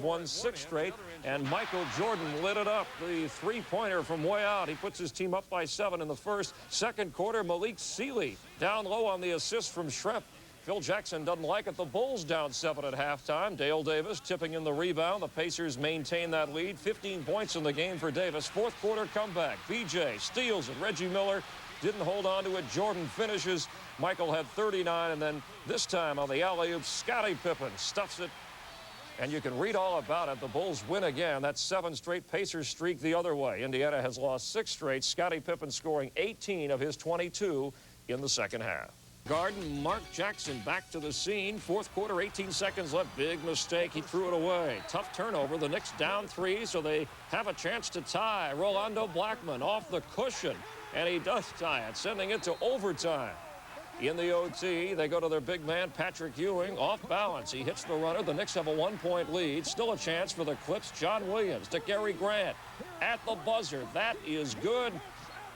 have won 6 straight, and Michael Jordan lit it up. The three-pointer from way out. He puts his team up by 7 in the first. Second quarter, Malik Sealy down low on the assist from Schrempf. Phil Jackson doesn't like it. The Bulls down 7 at halftime. Dale Davis tipping in the rebound. The Pacers maintain that lead. 15 points in the game for Davis. Fourth quarter comeback. BJ steals it. Reggie Miller didn't hold on to it. Jordan finishes. Michael had 39, and then this time on the alley-oop, Scottie Pippen stuffs it. And you can read all about it. The Bulls win again. That's 7 straight. Pacers streak the other way. Indiana has lost 6 straight. Scottie Pippen scoring 18 of his 22 in the second half. Garden, Mark Jackson back to the scene. Fourth quarter, 18 seconds left. Big mistake. He threw it away. Tough turnover. The Knicks down 3, so they have a chance to tie. Rolando Blackman off the cushion, and he does tie it, sending it to overtime. In the OT, they go to their big man, Patrick Ewing, off balance. He hits the runner. The Knicks have a 1-point lead. Still a chance for the Clips. John Williams to Gary Grant at the buzzer. That is good.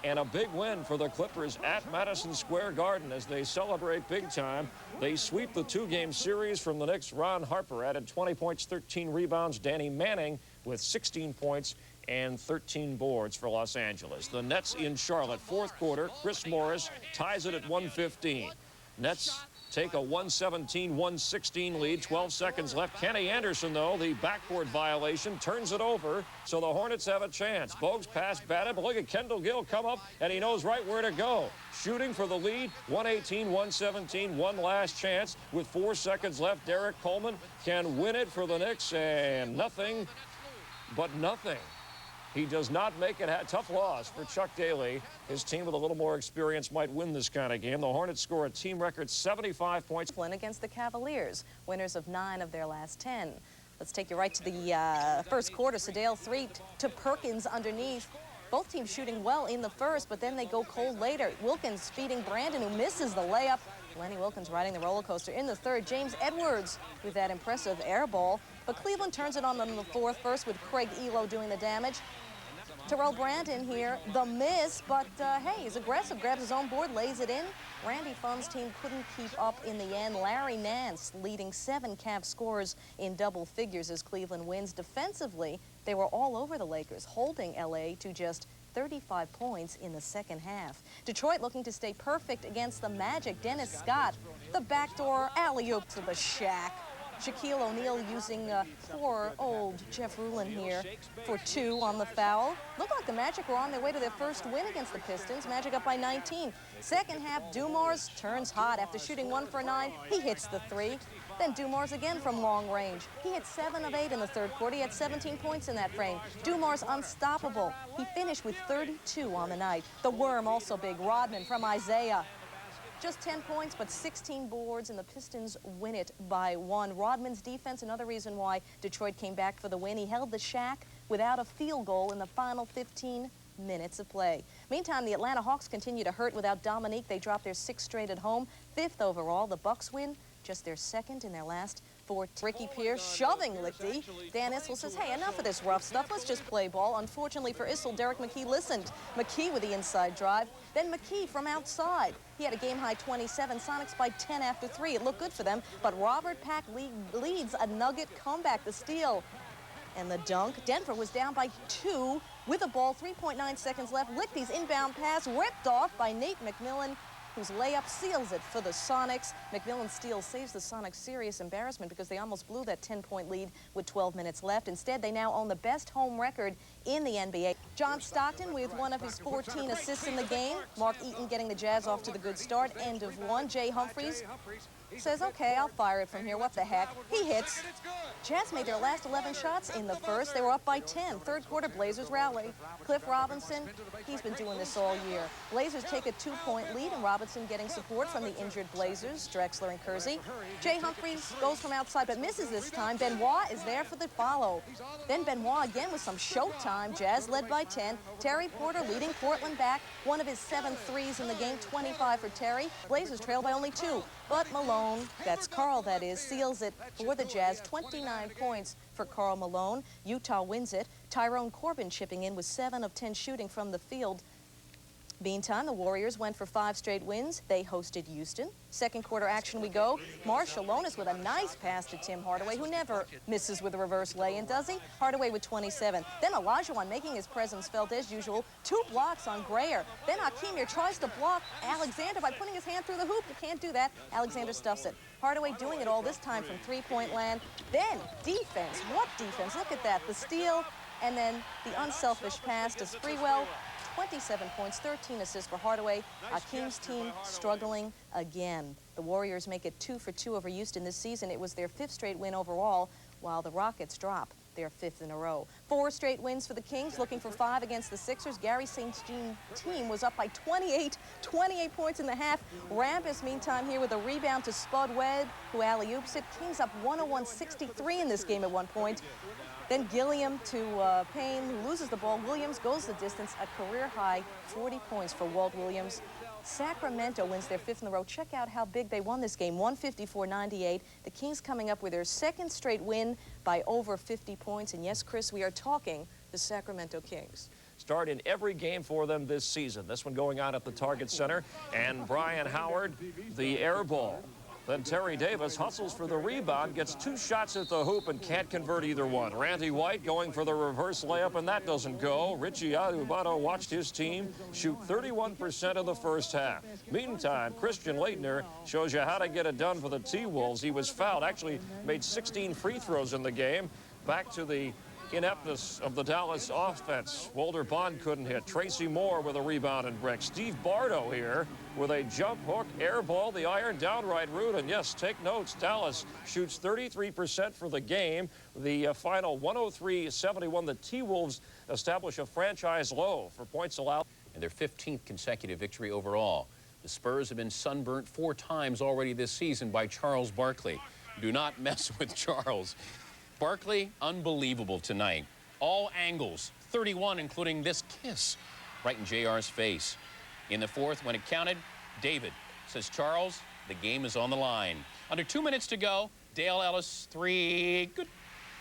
And a big win for the Clippers at Madison Square Garden as they celebrate big time. They sweep the 2-game series from the Knicks. Ron Harper added 20 points, 13 rebounds. Danny Manning with 16 points and 13 boards for Los Angeles. The Nets in Charlotte, fourth quarter. Chris Morris ties it at 1:15. Nets take a 117-116 lead, 12 seconds left. Kenny Anderson, though, the backboard violation, turns it over, so the Hornets have a chance. Bogues pass batted, but look at Kendall Gill come up, and he knows right where to go. Shooting for the lead, 118-117, one last chance. With 4 seconds left, Derek Coleman can win it for the Knicks, and nothing but nothing. He does not make it. Tough loss for Chuck Daly. His team with a little more experience might win this kind of game. The Hornets score a team record 75 points. Win against the Cavaliers, winners of 9 of their last 10. Let's take you right to the first quarter. Sedale 3 to Perkins underneath. Both teams shooting well in the first, but then they go cold later. Wilkins feeding Brandon, who misses the layup. Lenny Wilkins riding the roller coaster in the third. James Edwards with that impressive air ball. But Cleveland turns it on them in the fourth, first with Craig Elo doing the damage. Terrell Brandon here, the miss, but hey, he's aggressive, grabs his own board, lays it in. Randy Phunn's team couldn't keep up in the end. Larry Nance leading 7 Cavs scorers in double figures as Cleveland wins. Defensively, they were all over the Lakers, holding LA to just 35 points in the second half. Detroit looking to stay perfect against the Magic. Dennis Scott, the backdoor alley-oop to the Shaq. Shaquille O'Neal using poor old Jeff Rulin here for 2 on the foul. Looked like the Magic were on their way to their first win against the Pistons. Magic up by 19. Second half, Dumars turns hot after shooting 1 for 9. He hits the 3. Then Dumars again from long range. He hit 7 of 8 in the third quarter. He had 17 points in that frame. Dumars unstoppable. He finished with 32 on the night. The Worm also big. Rodman from Isaiah. Just 10 points, but 16 boards, and the Pistons win it by 1. Rodman's defense, another reason why Detroit came back for the win. He held the Shaq without a field goal in the final 15 minutes of play. Meantime, the Atlanta Hawks continue to hurt without Dominique. They drop their 6th straight at home. 5th overall. The Bucks win just their 2nd in their last 4. Ricky Pierce shoving Lichty. Dan Issel says, hey, enough of this rough stuff. Let's just play ball. Unfortunately for Issel, Derek McKee listened. McKee with the inside drive. Then McKee from outside. He had a game-high 27. Sonics by 10 after 3. It looked good for them. But Robert Pack leads a Nugget comeback. The steal and the dunk. Denver was down by 2 with the ball. 3.9 seconds left. Lichty's inbound pass ripped off by Nate McMillan, whose layup seals it for the Sonics. McMillan's steal saves the Sonics serious embarrassment because they almost blew that 10-point lead with 12 minutes left. Instead, they now own the best home record in the NBA. John Stockton with one of his 14 assists in the game. Mark Eaton getting the Jazz off to the good start. End of 1. Jay Humphries says, okay, I'll fire it from here. What the heck? He hits. Jazz made their last 11 shots in the first. They were up by 10. Third quarter, Blazers rally. Cliff Robinson, he's been doing this all year. Blazers take a 2-point lead, and Robinson getting support from the injured Blazers, Drexler and Kersey. Jay Humphries goes from outside but misses this time. Benoit is there for the follow. Then Benoit again with some showtime. Jazz led by 10. Terry Porter leading Portland back. One of his 7 threes in the game, 25 for Terry. Blazers trail by only 2. But Malone, that's Karl that is, seals it for the Jazz. 29 points for Karl Malone. Utah wins it. Tyrone Corbin chipping in with 7 of 10 shooting from the field. Meantime, the Warriors went for 5 straight wins. They hosted Houston. Second quarter action we go. Marciulionis with a nice pass to Tim Hardaway, who never misses with a reverse lay-in, does he? Hardaway with 27. Then Olajuwon making his presence felt as usual. 2 blocks on Grayer. Then Hakeem here tries to block Alexander by putting his hand through the hoop. You can't do that. Alexander stuffs it. Hardaway doing it all this time from three-point land. Then defense. What defense? Look at that. The steal and then the unselfish pass to Sprewell. 27 points, 13 assists for Hardaway. Hakeem's team struggling again. The Warriors make it 2 for 2 over Houston this season. It was their 5th straight win overall, while the Rockets drop their 5th in a row. 4 straight wins for the Kings, looking for 5 against the Sixers. Gary St. Jean's team was up by 28 points in the half. Rampus, meantime, here with a rebound to Spud Webb, who alley-oops it. Kings up 101-63 in this game at one point. Then Gilliam to Payne, who loses the ball. Williams goes the distance, a career-high 40 points for Walt Williams. Sacramento wins their 5th in a row. Check out how big they won this game, 154-98. The Kings coming up with their 2nd straight win by over 50 points. And yes, Chris, we are talking the Sacramento Kings. Start in every game for them this season. This one going on at the Target Center. And Brian Howard, the air ball. Then Terry Davis hustles for the rebound, gets 2 shots at the hoop and can't convert either one. Randy White going for the reverse layup, and that doesn't go. Richie Adubato watched his team shoot 31% in the first half. Meantime, Christian Laettner shows you how to get it done for the T-Wolves. He was fouled, actually made 16 free throws in the game. Back to the ineptness of the Dallas offense. Walter Bond couldn't hit. Tracy Moore with a rebound and brick. Steve Bardo here with a jump hook, air ball, the iron downright route. And yes, take notes, Dallas shoots 33% for the game. The final 103-71. The T-Wolves establish a franchise low for points allowed. And their 15th consecutive victory overall. The Spurs have been sunburnt 4 times already this season by Charles Barkley. Do not mess with Charles. Barkley, unbelievable tonight. All angles, 31, including this kiss right in JR's face. In the 4th, when it counted, David says, Charles, the game is on the line. Under 2 minutes to go, Dale Ellis, 3, good.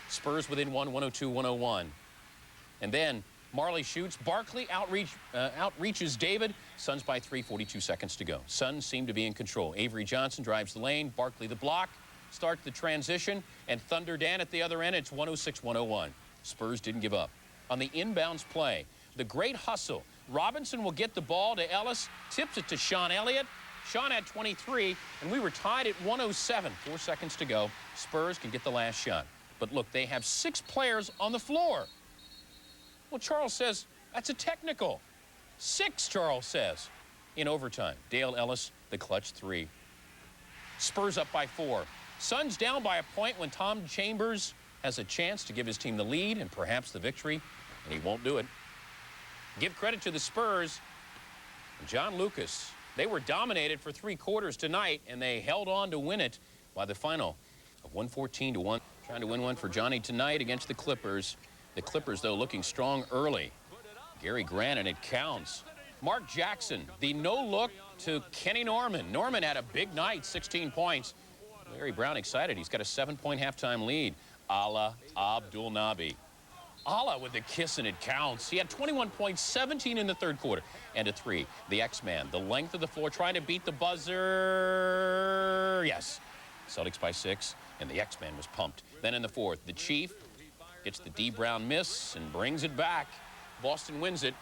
Spurs within 1, 102-101. And then Marley shoots. Barkley outreaches David. Suns by 3, 42 seconds to go. Suns seem to be in control. Avery Johnson drives the lane. Barkley the block. Start the transition, and Thunder Dan at the other end. It's 106-101. Spurs didn't give up. On the inbounds play, the great hustle. Robinson will get the ball to Ellis, tips it to Sean Elliott. Sean had 23, and we were tied at 107. 4 seconds to go. Spurs can get the last shot. But look, they have 6 players on the floor. Well, Charles says, that's a technical. 6, Charles says. In overtime, Dale Ellis, the clutch 3. Spurs up by 4. Suns down by a point when Tom Chambers has a chance to give his team the lead and perhaps the victory, and he won't do it. Give credit to the Spurs. John Lucas, they were dominated for 3 quarters tonight, and they held on to win it by the final of 114-1. Trying to win one for Johnny tonight against the Clippers. The Clippers, though, looking strong early. Gary Grant, and it counts. Mark Jackson, the no-look to Kenny Norman. Norman had a big night, 16 points. Larry Brown excited. He's got a 7-point halftime lead. Ala Abdul Nabi. Ala with the kiss, and it counts. He had 21 points, 17 in the 3rd quarter, and a 3. The X-Man, the length of the floor, trying to beat the buzzer. Yes. Celtics by 6, and the X-Man was pumped. Then in the 4th, the Chief gets the D. Brown miss and brings it back. Boston wins it.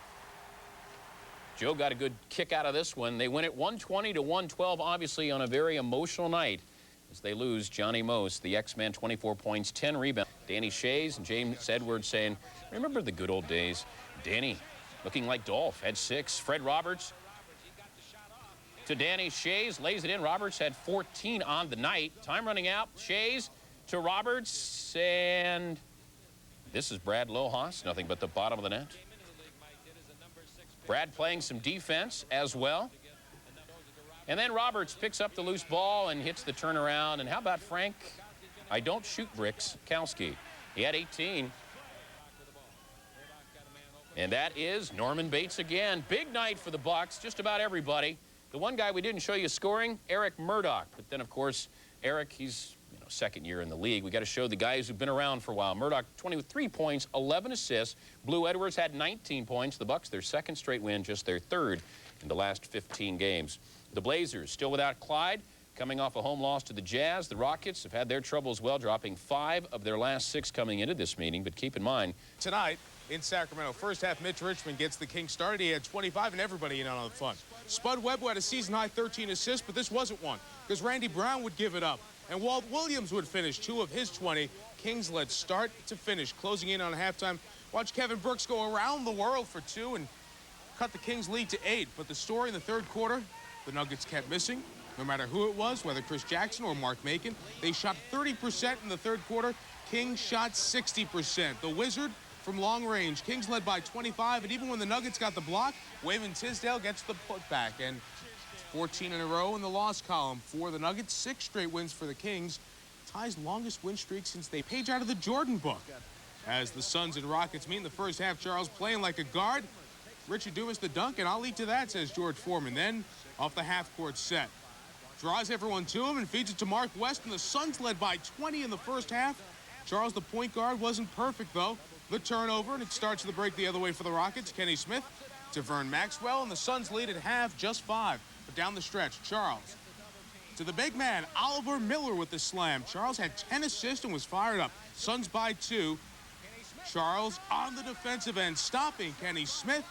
Joe got a good kick out of this one. They win it 120-112, obviously on a very emotional night. As they lose, Johnny Most, the X-Man, 24 points, 10 rebounds. Danny Shays and James Edwards saying, remember the good old days. Danny, looking like Dolph, had 6. Fred Roberts to Danny Shays, lays it in. Roberts had 14 on the night. Time running out. Shays to Roberts, and this is Brad Lohas, nothing but the bottom of the net. Brad playing some defense as well. And then Roberts picks up the loose ball and hits the turnaround. And how about Frank? I don't shoot bricks. Kalski. He had 18. And that is Norman Bates again. Big night for the Bucks. Just about everybody. The one guy we didn't show you scoring, Eric Murdoch. But then, of course, Eric, he's 2nd year in the league. We got to show the guys who've been around for a while. Murdoch, 23 points, 11 assists. Blue Edwards had 19 points. The Bucks, their 2nd straight win, just their 3rd in the last 15 games. The Blazers still without Clyde, coming off a home loss to the Jazz. The Rockets have had their trouble as well, dropping 5 of their last 6 coming into this meeting. But keep in mind, tonight in Sacramento, first half, Mitch Richmond gets the Kings started. He had 25 and everybody in on the fun. Spud Webb had a season-high 13 assists, but this wasn't one because Randy Brown would give it up. And Walt Williams would finish 2 of his 20. Kings led start to finish, closing in on halftime. Watch Kevin Brooks go around the world for 2 and cut the Kings' lead to 8. But the story in the third quarter, the Nuggets kept missing. No matter who it was, whether Chris Jackson or Mark Macon, they shot 30% in the third quarter. Kings shot 60%. The Wizard from long range. Kings led by 25, and even when the Nuggets got the block, Wayman Tisdale gets the putback. And 14 in a row in the loss column for the Nuggets. 6 straight wins for the Kings. Ties longest win streak since they page out of the Jordan book. As the Suns and Rockets meet in the first half, Charles playing like a guard. Richard Dumas the dunk, and I'll eat to that, says George Foreman. Then off the half-court set. Draws everyone to him and feeds it to Mark West, and the Suns led by 20 in the first half. Charles, the point guard, wasn't perfect, though. The turnover, and it starts the break the other way for the Rockets. Kenny Smith to Vern Maxwell, and the Suns lead at half, just 5. But down the stretch, Charles to the big man, Oliver Miller with the slam. Charles had 10 assists and was fired up. Suns by 2. Charles on the defensive end, stopping Kenny Smith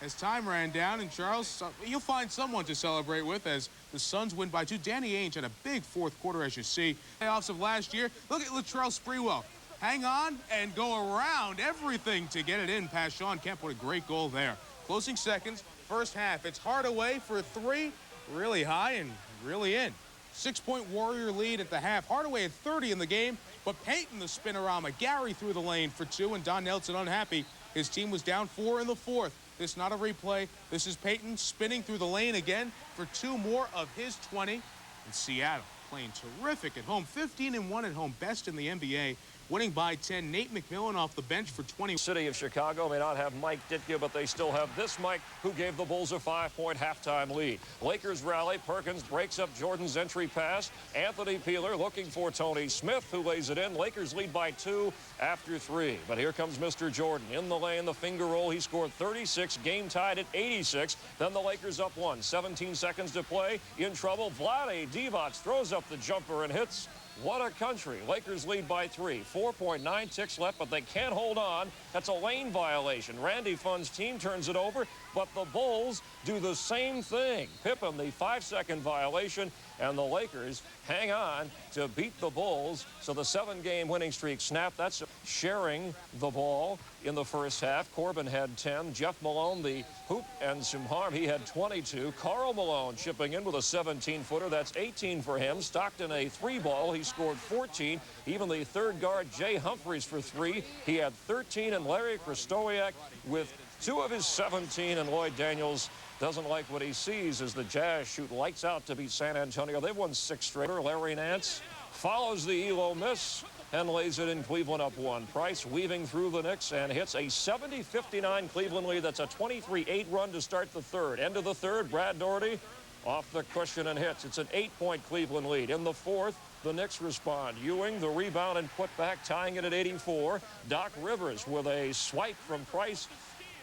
as time ran down, and Charles, you'll find someone to celebrate with as the Suns win by 2. Danny Ainge had a big fourth quarter, as you see. Playoffs of last year. Look at Latrell Sprewell. Hang on and go around everything to get it in past Sean Kemp. What a great goal there. Closing seconds, first half. It's Hardaway for 3, really high and really in. 6-point Warrior lead at the half. Hardaway had 30 in the game, but Payton the spinorama. Gary through the lane for 2, and Don Nelson unhappy. His team was down 4 in the fourth. This not a replay. This is Payton spinning through the lane again for 2 more of his 20. And Seattle playing terrific at home. 15-1 at home, best in the NBA. Winning by 10. Nate McMillan off the bench for 20. City of Chicago may not have Mike Ditka, but they still have this Mike, who gave the Bulls a 5-point halftime lead. Lakers rally. Perkins breaks up Jordan's entry pass. Anthony Peeler looking for Tony Smith, who lays it in. Lakers lead by 2 after 3. But here comes Mr. Jordan in the lane, the finger roll. He scored 36, game tied at 86. Then the Lakers up 1. 17 seconds to play. In trouble. Vlade Divac throws up the jumper and hits. What a country. Lakers lead by 3. 4.9 ticks left, but they can't hold on. That's a lane violation. Randy Funn's team turns it over, but the Bulls do the same thing. Pippen, the 5-second violation, and the Lakers hang on to beat the Bulls. So the 7-game winning streak snapped. That's sharing the ball in the first half. Corbin had 10. Jeff Malone, the hoop and some harm, he had 22. Karl Malone chipping in with a 17-footer. That's 18 for him. Stockton a 3-ball. He scored 14. Even the third guard, Jay Humphries, for 3. He had 13. And Larry Krystkowiak with 2 of his 17. And Lloyd Daniels doesn't like what he sees as the Jazz shoot lights out to beat San Antonio. They've won 6 straight. Larry Nance follows the Elo miss and lays it in. Cleveland up 1. Price weaving through the Knicks and hits a 70-59 Cleveland lead. That's a 23-8 run to start the third. End of the third, Brad Doherty off the cushion and hits. It's an 8-point Cleveland lead. In the fourth, the Knicks respond. Ewing, the rebound and put back, tying it at 84. Doc Rivers with a swipe from Price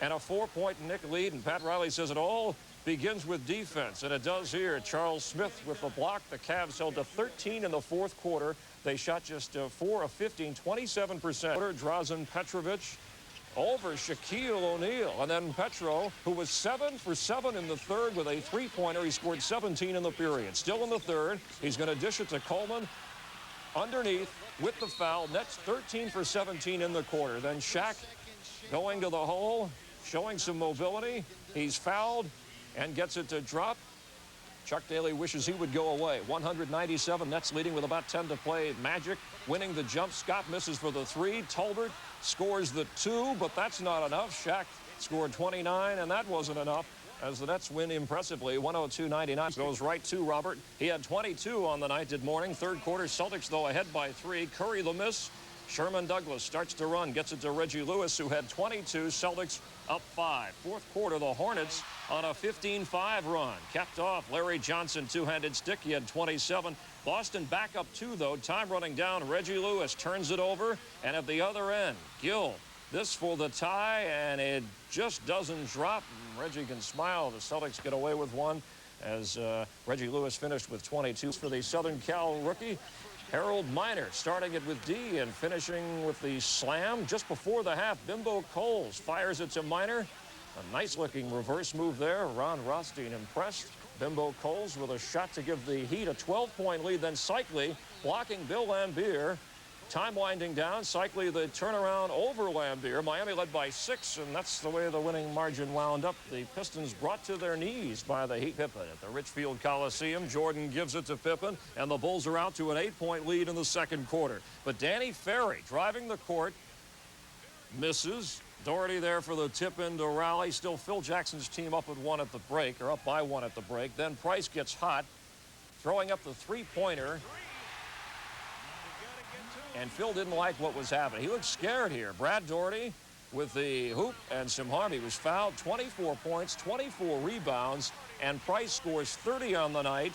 and a 4-point Knick lead. And Pat Riley says it all begins with defense, and it does here. Charles Smith with the block. The Cavs held to 13 in the fourth quarter. They shot just 4 of 15, 27%. Drazen Petrovic over Shaquille O'Neal. And then Petro, who was 7 for 7 in the third with a 3-pointer. He scored 17 in the period. Still in the third, he's going to dish it to Coleman underneath with the foul. Nets 13 for 17 in the quarter. Then Shaq going to the hole, showing some mobility. He's fouled and gets it to drop. Chuck Daly wishes he would go away. 197, Nets leading with about 10 to play. Magic winning the jump. Scott misses for the 3. Tolbert scores the 2, but that's not enough. Shaq scored 29, and that wasn't enough as the Nets win impressively. 102-99 goes right to Robert. He had 22 on the night, did morning. Third quarter, Celtics, though, ahead by 3. Curry the miss. Sherman Douglas starts to run, gets it to Reggie Lewis, who had 22. Celtics up 5. Fourth quarter, the Hornets on a 15-5 run. Capped off, Larry Johnson, two-handed stick. He had 27. Boston back up 2, though. Time running down. Reggie Lewis turns it over. And at the other end, Gill This for the tie, and it just doesn't drop. Reggie can smile. The Celtics get away with one as Reggie Lewis finished with 22 for the Southern Cal rookie. Harold Miner starting it with D and finishing with the slam just before the half. Bimbo Coles fires it to Miner. A nice-looking reverse move there. Ron Rothstein impressed. Bimbo Coles with a shot to give the Heat a 12-point lead. Then Cycli blocking Bill Laimbeer. Time winding down. Cycli the turnaround over Laimbeer. Miami led by 6, and that's the way the winning margin wound up. The Pistons brought to their knees by the Heat. Pippen at the Richfield Coliseum. Jordan gives it to Pippen, and the Bulls are out to an 8-point lead in the second quarter. But Danny Ferry driving the court misses. Doherty there for the tip in to rally. Still Phil Jackson's team up at 1 at the break, or up by 1 at the break. Then Price gets hot, throwing up the three-pointer. And Phil didn't like what was happening. He looked scared here. Brad Doherty with the hoop and some harm. He was fouled. 24 points, 24 rebounds, and Price scores 30 on the night,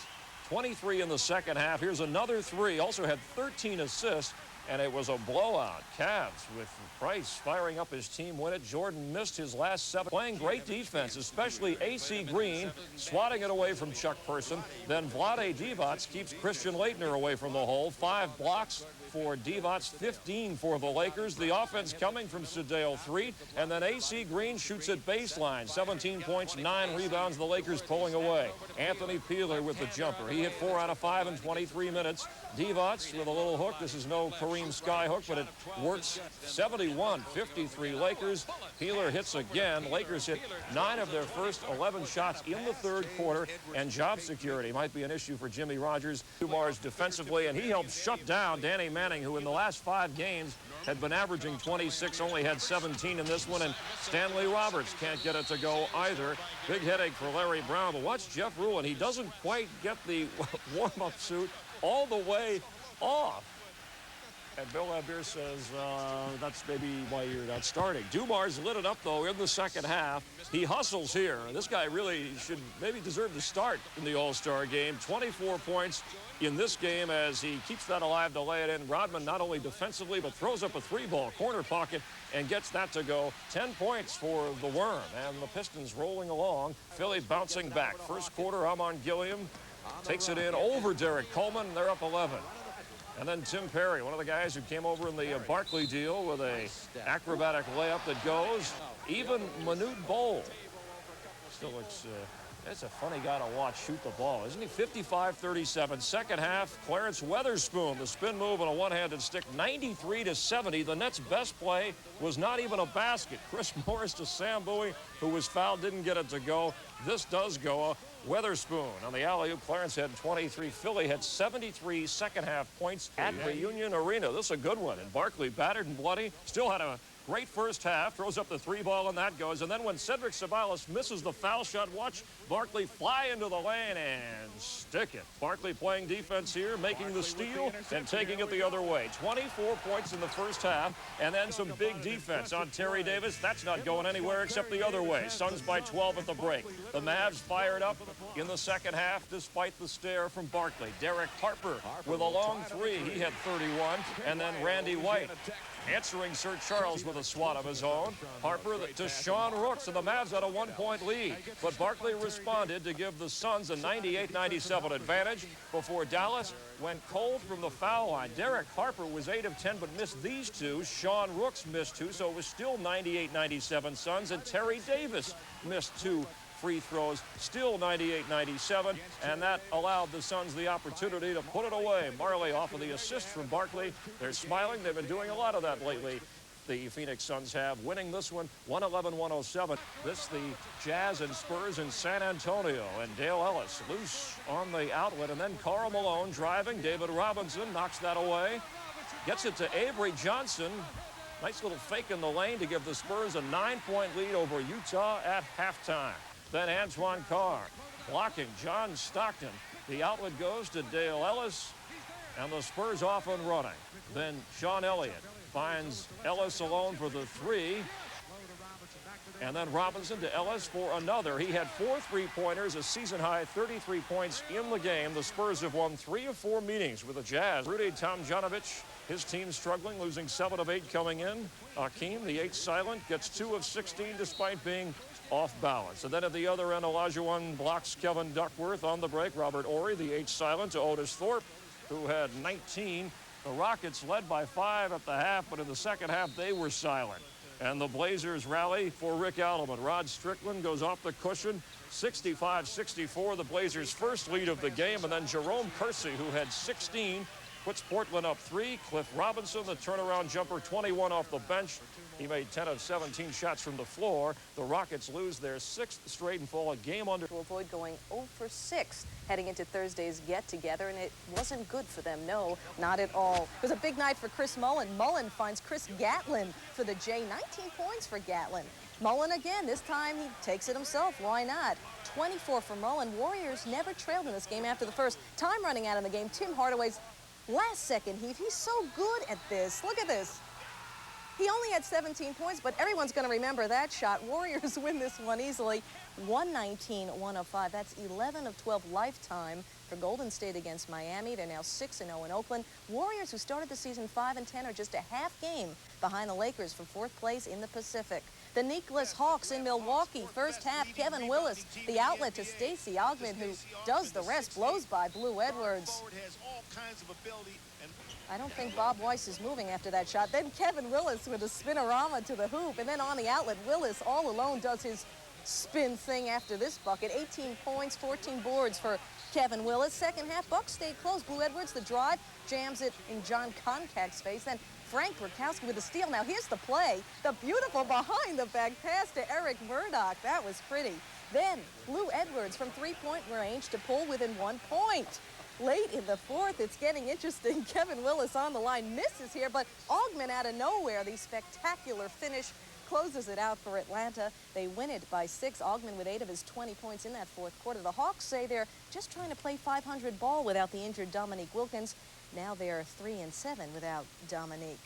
23 in the second half. Here's another 3. Also had 13 assists, and it was a blowout. Cavs with Price firing up his team win it. Jordan missed his last 7. Playing great defense, especially A.C. Green, swatting it away from Chuck Person. Then Vlade Divac keeps Christian Laettner away from the hole. 5 blocks for Divac, 15 for the Lakers. The offense coming from Sedale 3, and then A.C. Green shoots at baseline. 17 points, 9 rebounds. The Lakers pulling away. Anthony Peeler with the jumper. He hit 4 out of 5 in 23 minutes. Divac with a little hook. This is no Kareem Sky hook, but it works. 71-53 Lakers. Peeler hits again. Lakers hit 9 of their first 11 shots in the third quarter, and job security might be an issue for Jimmy Rogers. Dumars defensively, and he helped shut down Danny Manning, who in the last 5 games had been averaging 26, only had 17 in this one, and Stanley Roberts can't get it to go either. Big headache for Larry Brown, but watch Jeff Ruland. He doesn't quite get the warm-up suit all the way off. And Bill Laimbeer says that's maybe why you're not starting. Dumars lit it up, though, in the second half. He hustles here. This guy really should maybe deserve to start in the All-Star game. 24 points in this game as he keeps that alive to lay it in. Rodman not only defensively, but throws up a 3-ball corner pocket and gets that to go. 10 points for the Worm. And the Pistons rolling along. Philly bouncing back. First quarter, Amon Gilliam takes it in over Derek Coleman. They're up 11. And then Tim Perry, one of the guys who came over in the Barkley deal with a acrobatic layup that goes. Even Manute Bol still looks, that's a funny guy to watch shoot the ball, isn't he? 55-37. Second half, Clarence Weatherspoon, the spin move on a one-handed stick, 93-70. The Nets' best play was not even a basket. Chris Morris to Sam Bowie, who was fouled, didn't get it to go. This does go. Weatherspoon on the alley-oop. Clarence had 23. Philly had 73 second-half points at Reunion Arena. This is a good one. And Barkley, battered and bloody, still had a great first half. Throws up the 3-ball, and that goes. And then when Cedric Ceballos misses the foul shot, watch Barkley fly into the lane and stick it. Barkley playing defense here, making the steal and taking it the other way. 24 points in the first half, and then some big defense on Terry Davis. That's not going anywhere except the other way. Suns by 12 at the break. The Mavs fired up in the second half despite the stare from Barkley. Derek Harper with a long 3. He had 31. And then Randy White answering Sir Charles with a swat of his own. Harper to Sean Rooks, and the Mavs had a 1-point lead. But Barkley responded to give the Suns a 98-97 advantage before Dallas went cold from the foul line. Derek Harper was 8 of 10 but missed these 2. Sean Rooks missed 2, so it was still 98-97 Suns, and Terry Davis missed 2 free throws, still 98-97, and that allowed the Suns the opportunity to put it away. Marley off of the assist from Barkley. They're smiling. They've been doing a lot of that lately. The Phoenix Suns have, winning this one 111-107. This the Jazz and Spurs in San Antonio, and Dale Ellis loose on the outlet, and then Karl Malone driving. David Robinson knocks that away. Gets it to Avery Johnson. Nice little fake in the lane to give the Spurs a 9-point lead over Utah at halftime. Then Antoine Carr blocking John Stockton. The outlet goes to Dale Ellis, and the Spurs off and running. Then Sean Elliott finds Ellis alone for the 3. And then Robinson to Ellis for another. He had 4 3-pointers, a season-high 33 points in the game. The Spurs have won 3 of 4 meetings with the Jazz. Rudy Tomjanovich, his team struggling, losing 7 of 8 coming in. Akeem, the 8 silent, gets 2 of 16 despite being off balance. And then at the other end, Olajuwon blocks Kevin Duckworth on the break. Robert Horry, the 8 silent, to Otis Thorpe, who had 19. The Rockets led by 5 at the half, but in the second half, they were silent. And the Blazers rally for Rick Alleman. Rod Strickland goes off the cushion, 65-64, the Blazers' first lead of the game. And then Jerome Kersey, who had 16, puts Portland up 3. Cliff Robinson, the turnaround jumper, 21 off the bench. He made 10 of 17 shots from the floor. The Rockets lose their 6th straight and fall a game under. To avoid going 0 for 6 heading into Thursday's get-together, and it wasn't good for them, no, not at all. It was a big night for Chris Mullin. Mullin finds Chris Gatlin for the J. 19 points for Gatlin. Mullin again, this time he takes it himself. Why not? 24 for Mullin. Warriors never trailed in this game after the first. Time running out in the game. Tim Hardaway's last second heave. He's so good at this. Look at this. He only had 17 points, but everyone's going to remember that shot. Warriors win this one easily. 119-105. That's 11 of 12 lifetime for Golden State against Miami. They're now 6-0 in Oakland. Warriors, who started the season 5-10, are just a half game behind the Lakers for 4th place in the Pacific. The Knicks Hawks in Milwaukee. First half, Kevin Willis, the outlet to Stacey Ogman, who does the rest, blows by Blue Edwards. I don't think Bob Weiss is moving after that shot. Then Kevin Willis with a spinorama to the hoop. And then on the outlet, Willis all alone does his spin thing after this bucket. 18 points, 14 boards for Kevin Willis. Second half, Bucks stayed close. Blue Edwards, the drive, jams it in John Koncak's face. Then Frank Rakowski with a steal. Now here's the play. The beautiful behind-the-back pass to Eric Murdoch. That was pretty. Then Blue Edwards from three-point range to pull within 1 point. Late in the fourth, it's getting interesting. Kevin Willis on the line, misses here, but Ogman out of nowhere, the spectacular finish, closes it out for Atlanta. They win it by 6. Ogman with 8 of his 20 points in that fourth quarter. The Hawks say they're just trying to play 500 ball without the injured Dominique Wilkins. Now they're 3-7 without Dominique.